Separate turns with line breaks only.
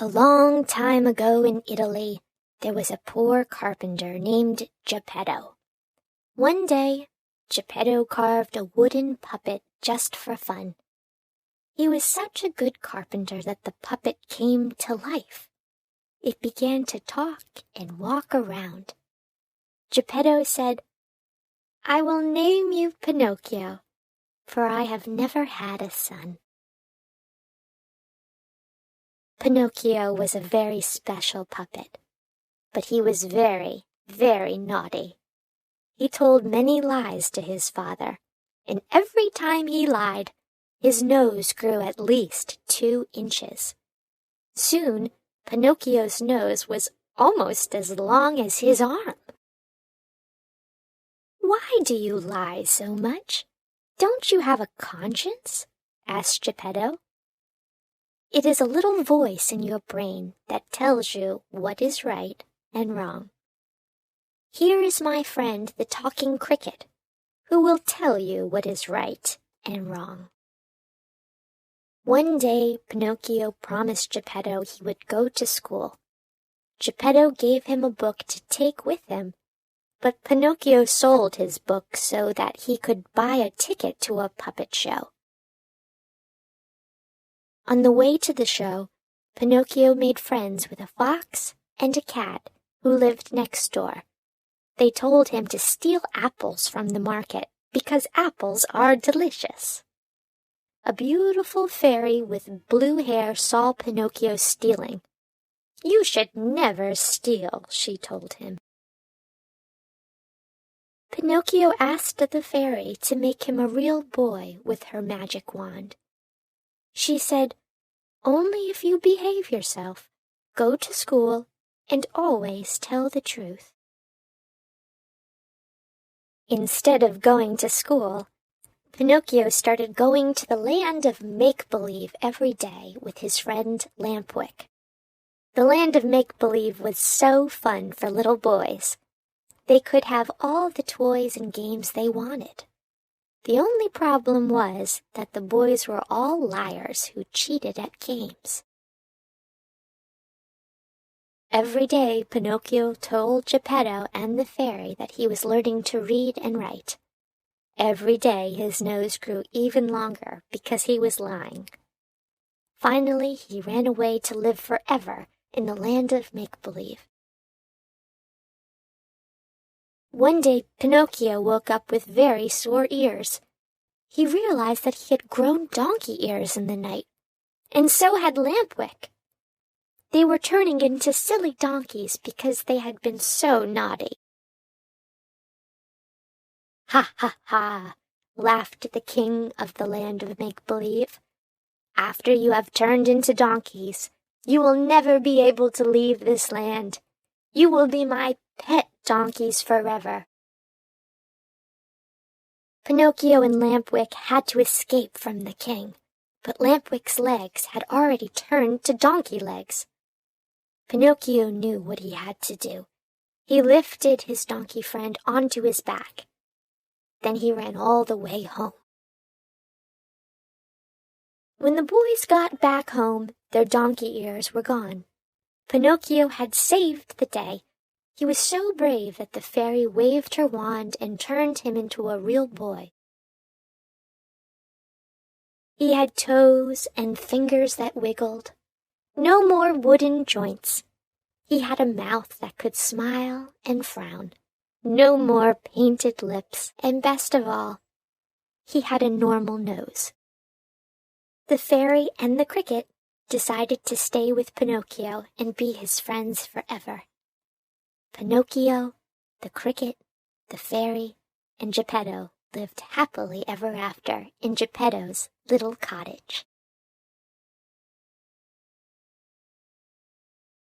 A long time ago in Italy, there was a poor carpenter named Geppetto. One day, Geppetto carved a wooden puppet just for fun. He was such a good carpenter that the puppet came to life. It began to talk and walk around. Geppetto said, "I will name you Pinocchio, for I have never had a son." Pinocchio was a very special puppet, but he was very, very naughty. He told many lies to his father, and every time he lied, his nose grew at least 2 inches. Soon, Pinocchio's nose was almost as long as his arm. "Why do you lie so much? Don't you have a conscience?" asked Geppetto. "It is a little voice in your brain that tells you what is right and wrong. Here is my friend the talking cricket, who will tell you what is right and wrong." One day, Pinocchio promised Geppetto he would go to school. Geppetto gave him a book to take with him, but Pinocchio sold his book so that he could buy a ticket to a puppet show. On the way to the show, Pinocchio made friends with a fox and a cat who lived next door. They told him to steal apples from the market because apples are delicious. A beautiful fairy with blue hair saw Pinocchio stealing. "You should never steal," she told him. Pinocchio asked the fairy to make him a real boy with her magic wand. She said, "Only if you behave yourself, go to school, and always tell the truth." Instead of going to school, Pinocchio started going to the land of make-believe every day with his friend Lampwick. The land of make-believe was so fun for little boys. They could have all the toys and games they wanted. The only problem was that the boys were all liars who cheated at games. Every day, Pinocchio told Geppetto and the fairy that he was learning to read and write. Every day his nose grew even longer because he was lying. Finally, he ran away to live forever in the land of make-believe. One day, Pinocchio woke up with very sore ears. He realized that he had grown donkey ears in the night, and so had Lampwick. They were turning into silly donkeys because they had been so naughty. "Ha, ha, ha," laughed the king of the land of make-believe. "After you have turned into donkeys, you will never be able to leave this land. You will be my pet donkeys forever." Pinocchio and Lampwick had to escape from the king, but Lampwick's legs had already turned to donkey legs. Pinocchio knew what he had to do. He lifted his donkey friend onto his back. Then he ran all the way home. When the boys got back home, their donkey ears were gone. Pinocchio had saved the day. He was so brave that the fairy waved her wand and turned him into a real boy. He had toes and fingers that wiggled. No more wooden joints. He had a mouth that could smile and frown. No more painted lips, and best of all, he had a normal nose. The fairy and the cricket decided to stay with Pinocchio and be his friends forever. Pinocchio, the cricket, the fairy, and Geppetto lived happily ever after in Geppetto's little cottage.